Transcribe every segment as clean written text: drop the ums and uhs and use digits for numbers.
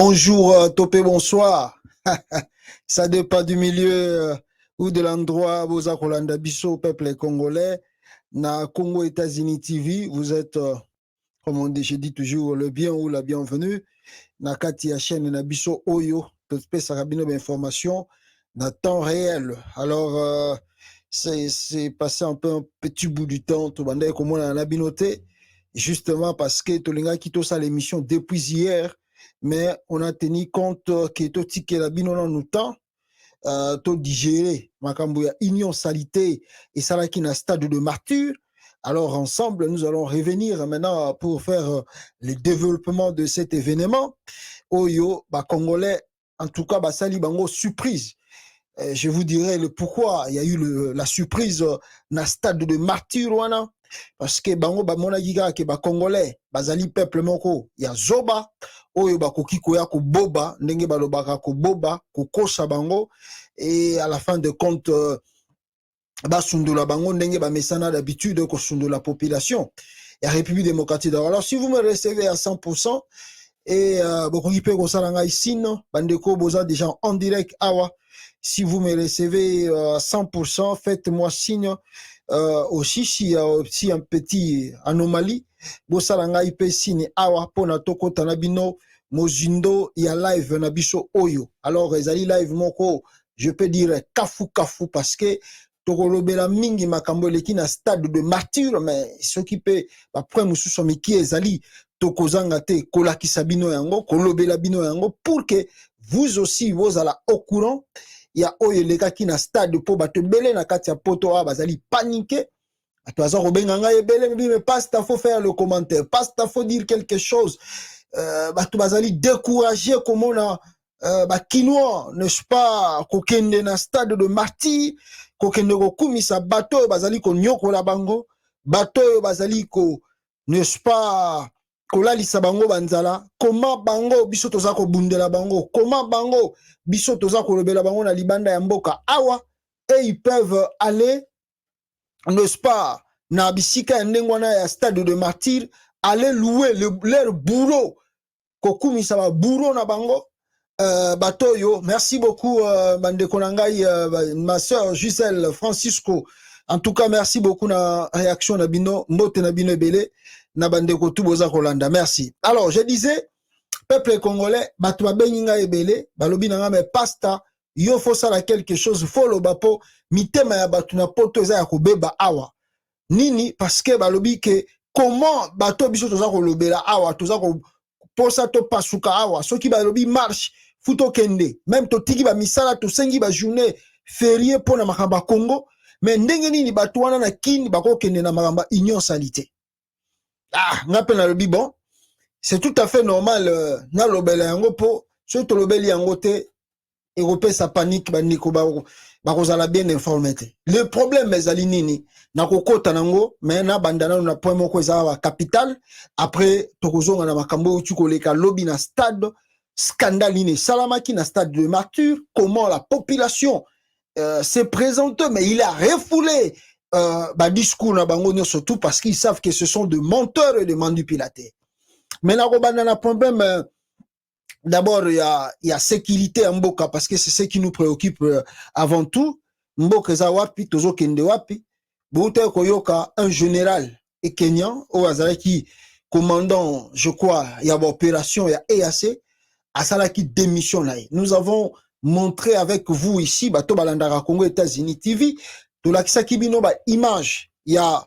Bonjour, Topé, bonsoir. Ça dépend du milieu ou de l'endroit où vous Kolanda Bisso, peuple congolais. Na Congo États-Unis TV, vous êtes, comme on dit, je dis toujours, le bien ou la bienvenue. Na Katia chaîne na Bisso Oyo, tout ça rabino d'information na temps réel. Alors, c'est passé un petit bout du temps, tout le monde comme on a binoté, justement parce que Tolinga quitté ça l'émission depuis hier, mais on a tenu compte que tout ticket la bino dans nous temps, tout digéré, makambo ya union salité et ça là qui n'a stade de martyr. Alors ensemble, nous allons revenir maintenant pour faire le développement de cet événement. Oyo, bah, Congolais, en tout cas, bah, sali bango surprise. Je vous dirai le pourquoi il y a eu la surprise na stade de martyr wana. Parce que bango ba mona giga ke ba Congolais, bazali peuple moko ya zoba, oyo ba koki koya ko boba, ndenge ba lobaka ko boba, ko kosa bango, et à la fin de compte, ba sundola bango ndenge ba mesana d'habitude ko sundola population. La République démocratique. Alors si vous me recevez à 100%, et bokoki pe kosalanga ici non bandeko boza déjà en direct awa. Si vous me recevez à 100%, faites-moi signe. Aussi s'il y a aussi un petit anomalie, bosalanga ipe signe awa pona toko tanabino mozindo ya live na biso oyo. Alors ezali live moko, je peux dire kafu kafu parce que tokolobela mingi makambo eleki na stade de martyr, mais ce qui peut après mususu miki ezali tokozanga te kolakisa bino yango kolobela bino yango pour que vous aussi vous allez au courant. Il y a oyo lekaki na stade po bato belé na kati ya poto a bazali paniqué. Bato aza robenganga ebele mais pasta faut faire le commentaire, pasta faut dire quelque chose. Bato bazali découragé comme on a bakinois, n'est-ce pas, kokende na stade de martyr, kokende kokumisa bato bazali ko nyokola bango, bato bazali ko, n'est-ce pas, kolalisa bango banzala, comment bango biso toza ko bundela bango, comment bango biso toza ko lobela bango na libanda ya mboka awa, et ils peuvent aller, n'est-ce pas, na bisika ndengwana ya stade de martyr, aller louer leur bourreau, kokumisa ba bourreau na bango. Batoyo, merci beaucoup, Bandekonangai, ma soeur Gisèle Francisco. En tout cas, merci beaucoup na réaction na bino, mbote na bino ebele, na bandeko tuboza Kolanda. Merci. Alors, je disais, peuple congolais, batwa beninga ebele, balobi nanga me pasta, yo faut sala quelque chose, faut lo bapo, mitema ya batu na poto eza ya kobeba awa. Nini, parce que balobi ke, comment bato biso toza kolobela awa, toza ko, posa to pasuka awa, so ki balobi marche, futo kende, même to tiki ba misala, to sengi ba journée férié pour na makamba Congo, mais ndenge nini bato wana na kini bako kende na makamba union salité. Ah, ngape na lobi bon, c'est tout à fait normal, na lobela yango po, so to lobeli yango te, Européen sa panique, bandiko bakozala bien informé. Le problème ezali nini, na kokota nango, mais na bandana na point moko ezala wa capital, après tokozonga na makambo utu koleka lobby na stade, scandale nini, salamaki na stade de martyr, comment la population s'est présentée, mais il a refoulé discours na bango surtout parce qu'ils savent que ce sont de menteurs et de manipulateurs. Mais na bandana problème, d'abord, il y a sécurité en Mboka parce que c'est ce qui nous préoccupe avant tout. Mboka za wapi, tozo kende wapi. Boute koyoka, un général et Kenyan, au hasard qui commandant, je crois, il y a opération, il y a EAC, à ça qui démission là. Nous avons montré avec vous ici, bato balandara Congo États-Unis TV, de la Kisakibino ba image, il y a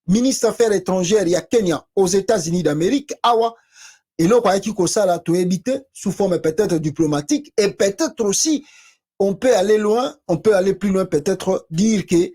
ministre affaires étrangères, il y a Kenya aux États-Unis d'Amérique, awa. Et là, on ça tout éviter sous forme peut-être diplomatique et peut-être aussi, on peut aller loin, on peut aller plus loin, peut-être dire que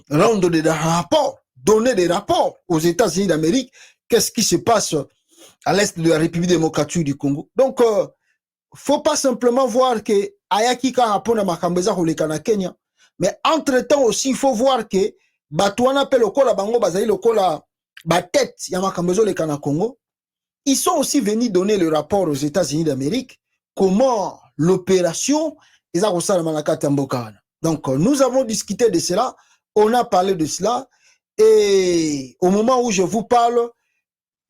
rendre des rapports, donner des rapports aux États-Unis d'Amérique, qu'est-ce qui se passe à l'est de la République démocratique du Congo. Donc, faut pas simplement voir que Ayaki ka rapport à Makambeza ou le Kenya, mais entre-temps aussi, il faut voir que Batouana appelle le Kola Bango Bazali le Kola Batet Yamakambezo le Congo. Ils sont aussi venus donner le rapport aux États-Unis d'Amérique, comment l'opération est à. Donc, nous avons discuté de cela, on a parlé de cela, et au moment où je vous parle,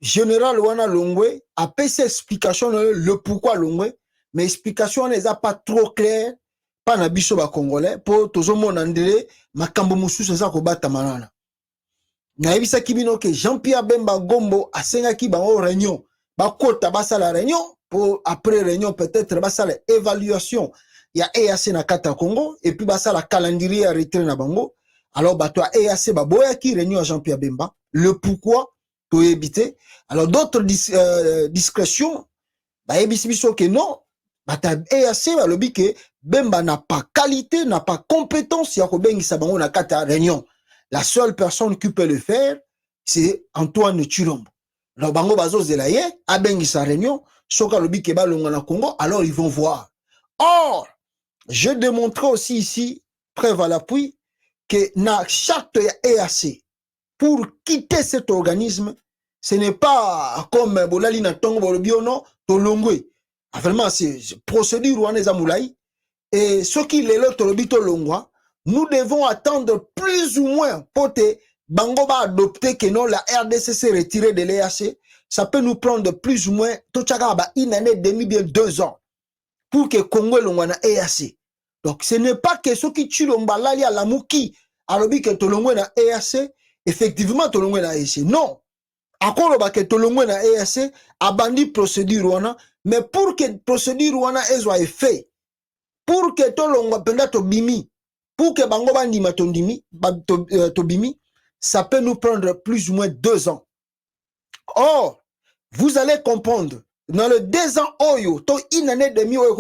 général wana Longwe a fait explication le pourquoi Longwe, mais explication n'est pas trop claire pas na biso ba congolais pour tozo mona ndele makambo mususu za ko bata manana. Na ebisa kibino que Jean-Pierre Bemba Gombo asenga ki bango réunion, ba kota basa la réunion pour après réunion peut-être basa la évaluation ya EAC na kata Congo et puis basa la calendrier arrêté na bango. Alors bato EAC ba boya ki réunion à Jean-Pierre Bemba, le pourquoi to éviter. Alors d'autres discrétions ba ebisi biso que non, bata EAC ba lobi que Bemba n'a pas qualité, n'a pas compétence ya ko bengisa bango na kata réunion. La seule personne qui peut le faire, c'est Antoine Tshilombo. Alors, bango bazo zelaye, a bengi sa réunion, soka lobi keba longa na Congo, alors ils vont voir. Or, je démontrerai aussi ici, preuve à l'appui, que na charte EAC, pour quitter cet organisme, ce n'est pas comme Bolali na Tongo Bolobiono, Tolongwe. Vraiment, c'est procédure ouaneza moulaï. Et ce qui est là, Tolobi Tolongwa, nous devons attendre plus ou moins pour que Bango va adopter que non, la RDC s'est retirée de l'EAC. Ça peut nous prendre plus ou moins une année, demi, bien 2 ans pour que Congo l'ongwana EAC. Donc ce n'est pas que ceux qui tuent l'ombalali à la mouki, alors que Tolongwe na EAC, effectivement Tolongwe na EAC. Non. Encore que Tolongwe na EAC a bandi procédure wana, mais pour que procédure wana soit fait, pour que Tolongwe penda tobimi, pour que Bango bandima tobimi, ça peut nous prendre plus ou moins 2 ans. Or, vous allez comprendre, dans le 2 ans, oyo, to une année demi, oyo,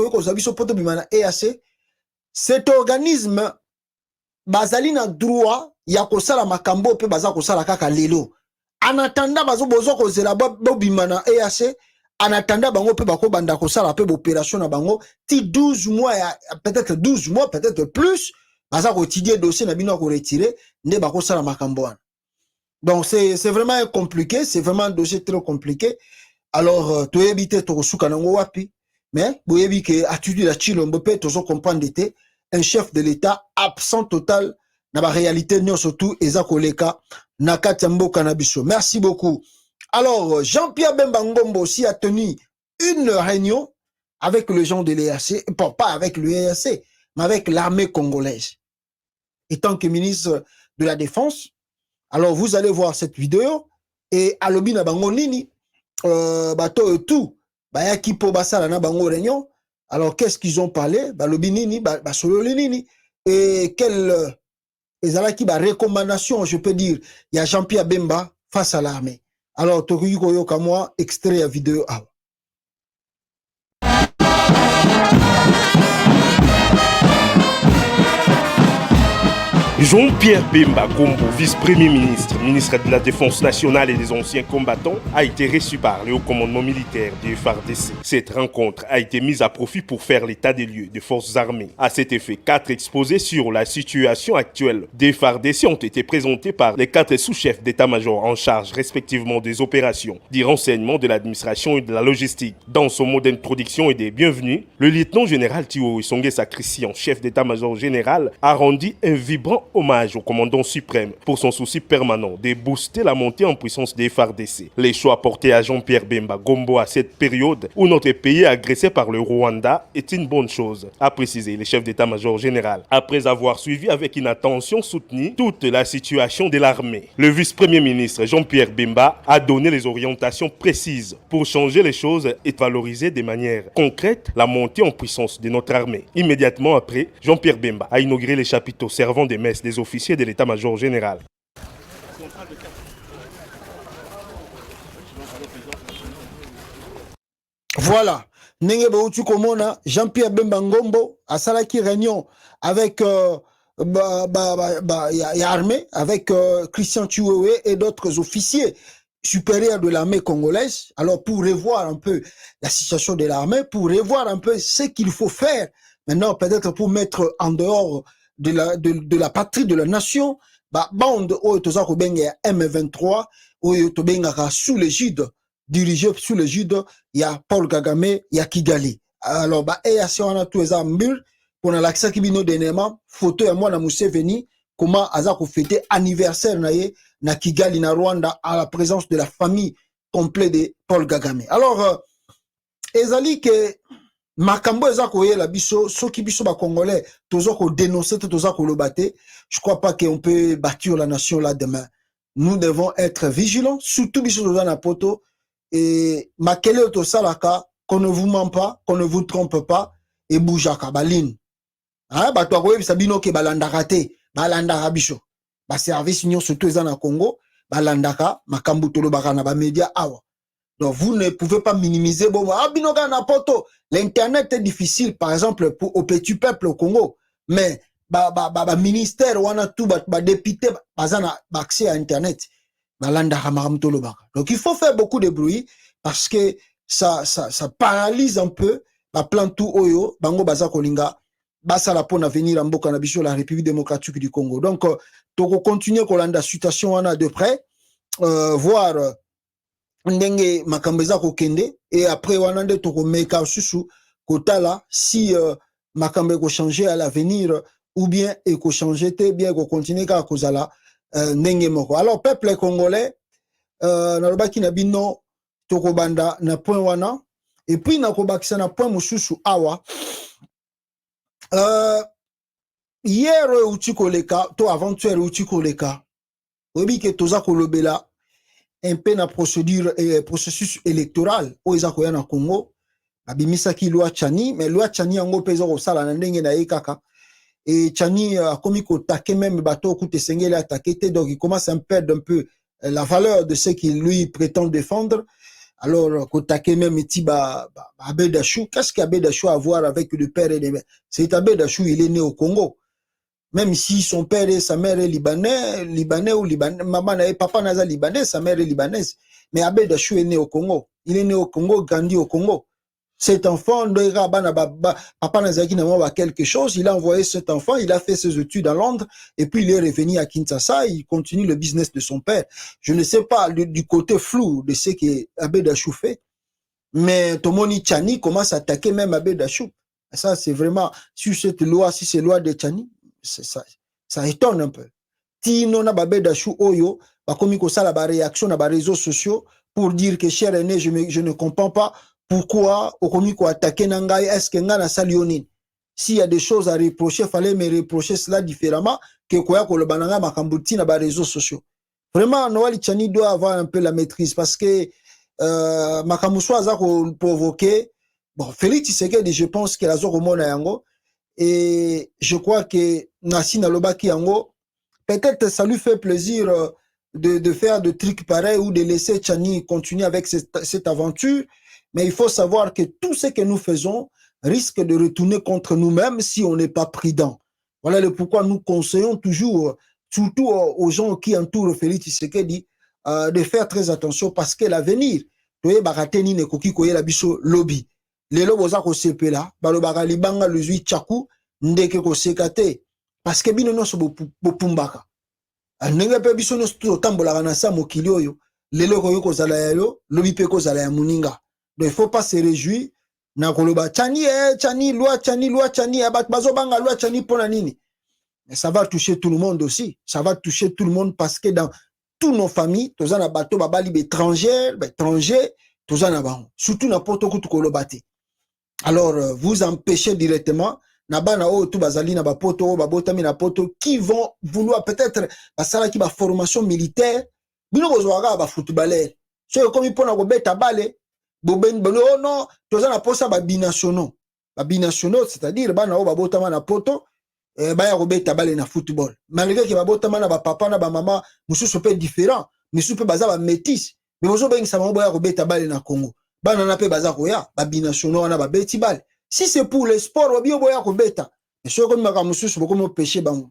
EAC, cet organisme, bazali na droit, ya kosala makambo, pe baza kosala kaka lelo. En attendant, bazo bozo kozela bobimana EAC, en attendant, bango pe bako banda kosala pe opération na bango, ti 12 mois, peut-être 12 mois, peut-être plus, baza quotidien dossier na bino ko retirer, ne bako sala makambo. Donc c'est vraiment compliqué, c'est vraiment un dossier très compliqué. Alors tu éviter to suka nango wapi, mais vous éviter que attitude la Tshilombo pe tozo comprendre était un chef de l'État absent total na ba réalité nyo surtout eza koleka na kati mboka na biso. Merci beaucoup. Alors Jean-Pierre Bemba Ngombo aussi a tenu une réunion avec les gens de l'EAC, pas avec l'EAC, mais avec l'armée congolaise. Étant que ministre de la Défense, alors vous allez voir cette vidéo et alobi na bango nini bato tout baya kipo basala na bango réunion. Alors qu'est-ce qu'ils ont parlé? Balobi nini basolo nini et quelle ezalaki ba recommandation, je peux dire, il y a Jean-Pierre Bemba face à l'armée. Alors tokuyi koyoka moi extrait à vidéo ah. Jean-Pierre Bemba Gombo, vice-premier ministre, ministre de la Défense nationale et des anciens combattants, a été reçu par le haut commandement militaire du FARDC. Cette rencontre a été mise à profit pour faire l'état des lieux des forces armées. À cet effet, 4 exposés sur la situation actuelle des FARDC ont été présentés par les 4 sous-chefs d'état-major en charge respectivement des opérations, du renseignement, de l'administration et de la logistique. Dans son mot d'introduction et des bienvenus, le lieutenant-général Thio Isongesa Christian, chef d'état-major général, a rendu un vibrant hommage au commandant suprême pour son souci permanent de booster la montée en puissance des FARDC. Les choix portés à Jean-Pierre Bemba Gombo à cette période où notre pays est agressé par le Rwanda est une bonne chose, a précisé le chef d'état-major général, après avoir suivi avec une attention soutenue toute la situation de l'armée. Le vice-premier ministre Jean-Pierre Bemba a donné les orientations précises pour changer les choses et valoriser de manière concrète la montée en puissance de notre armée. Immédiatement après, Jean-Pierre Bemba a inauguré les chapiteaux servant des messes des officiers de l'état-major général. Voilà. Nenge Bautu Komona, Jean-Pierre Bemba Ngombo, à Salaki réunion avec armée, avec Christian Chiwewe et d'autres officiers supérieurs de l'armée congolaise. Alors pour revoir un peu la situation de l'armée, pour revoir un peu ce qu'il faut faire maintenant, peut-être pour mettre en dehors de la patrie, de la nation, bande M23, sous l'égide, dirigé sous l'égide, il y a Paul Kagame, il y a Kigali. Alors, EAC, on a tous les armes, pour l'accès qui bino dernièrement, photo et moi, na Museveni, comment Azako fêter anniversaire na Kigali, na Rwanda, à la présence de la famille complet de Paul Kagame. Alors, ezali que makambo eza koyela biso soki biso ba congolais tozo ko dénoncer tozo ko lobate, je crois pas qu'on peut bâtir la nation là demain. Nous devons être vigilants, surtout biso toza na poto et makele to salaka, qu'on ne vous ment pas, qu'on ne vous trompe pas et boujaka baline. Hein, ba to ko yebisa bino ke balandaka te, balandaka biso. Ba service union surtout eza na Congo, balandaka makambo to lobaka na ba média awa. Donc, vous ne pouvez pas minimiser. Bon, l'internet est difficile, par exemple, pour au petit peuple au Congo. Mais, ministère, on a tout, député, accès à internet. Donc, il faut faire beaucoup de bruit parce que ça paralyse un peu la plan tout oyo, bango baza kolinga, basa la pona venir en boka na biso la République démocratique du Congo. Donc, toko continuer kolanda situation on a de près, voir ndenge makambeza kokende et après wanande toko meka susu kotala si makambe ko changer à l'avenir ou bien et ko changer te bien ko continuer ka kozala ndenge moko. Alors peuple congolais na lobaki na bino toko banda na point wana et puis na ko bakisa na point mususu awa hier uti koleka to avant-hier uti koleka obi ke toza kolobela un peu na procédure processus électoral au Ezakoya na Congo abimisa ki loi Tchani mais loi Tchani yango peza ko sala na ndenge na ekaka et Tchani a commis ko taquer même bateau coûte sengeli attaquer donc il commence à perdre un peu la valeur de ce qu'il lui prétend défendre. Alors ko taquer même Tiba Abedachou, qu'est-ce qu'Abedachou a à voir avec le père et les mères? C'est Abedachou, il est né au Congo. Même si son père et sa mère est libanais ou libanais, maman et papa naza libanais, sa mère est libanaise. Mais Abedachou est né au Congo. Il est né au Congo, grandi au Congo. Cet enfant, papa nazaki n'a quelque chose, il a envoyé cet enfant, il a fait ses études à Londres, et puis il est revenu à Kinshasa, il continue le business de son père. Je ne sais pas du côté flou de ce que Abedachou fait, mais Tomoni Tchani commence à attaquer même Abedachou. Ça, c'est vraiment, sur cette loi, si c'est loi de Tchani, ça étonne un peu. Tino na Abedachou Oyo, comme il ça la réaction na réseaux sociaux pour dire que cher aîné, je ne comprends pas pourquoi Okomi ko attaquer Nangai, est-ce que nga na salionine? S'il y a des choses à reprocher, fallait me reprocher cela différemment que quoi ko le bananga makambuti na réseaux sociaux. Vraiment, Noël Tchani doit avoir un peu la maîtrise parce que Makamousou a provoqué. Bon, Félix Tshisekedi, je pense que la zone au yango et je crois que Nassi Nalobaki yango, peut-être ça lui fait plaisir de faire des trucs pareils ou de laisser Tchani continuer avec cette aventure. Mais il faut savoir que tout ce que nous faisons risque de retourner contre nous-mêmes si on n'est pas prudent. Voilà le pourquoi nous conseillons toujours, surtout aux gens qui entourent Félix Tshisekedi, de faire très attention parce que l'avenir, lobby. Les lobos ko sepela, balobaka libanga luzui tchaku, ndeke ko sekate. Parce que bino no so bopumbaka. Ndenge pe biso no sto tambola na sa mokili oyo, lelo ko yoko zala yalo, lobi pe ko zala ya muninga. Donc il faut pas se réjouir na koloba Tchani loi Tchani abat bazo banga loi Tchani pona nini. Mais ça va toucher tout le monde aussi, ça va toucher tout le monde parce que dans toutes nos familles, tozana bato babali étrangers, tozana bango, surtout na poto kutu kolobate. Alors vous empêchez directement nabana o tu bazali na bapoto babotami na poto qui vont vouloir peut-être basala ki ba formation militaire bino bozwaka ba footballeur. So comme il pona ko beta balé oh non, toza na posa ba binationaux. Ba binationaux, c'est-à-dire bana o babotama na poto baya robeta bale na football. Malgré que babotama na ba papa na ba maman, mususu pe différent, mususu pe baza ba métis. Mais bozo bengi sa mabo ya robeta bale na Congo. Bana na pe baza koya, ba binationaux na ba beti bale. Si c'est pour le sport, obi oboya robeta. Mais so comme maka mususu boko mo péché bango.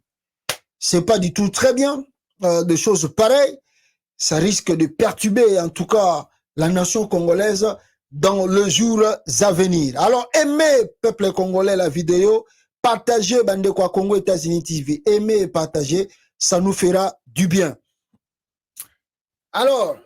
C'est pas du tout très bien de choses pareilles. Ça risque de perturber en tout cas la nation congolaise dans les jours à venir. Alors, aimez, peuple congolais, la vidéo, partagez Bandekwa Congo États-Unis TV, aimez et partagez, ça nous fera du bien. Alors,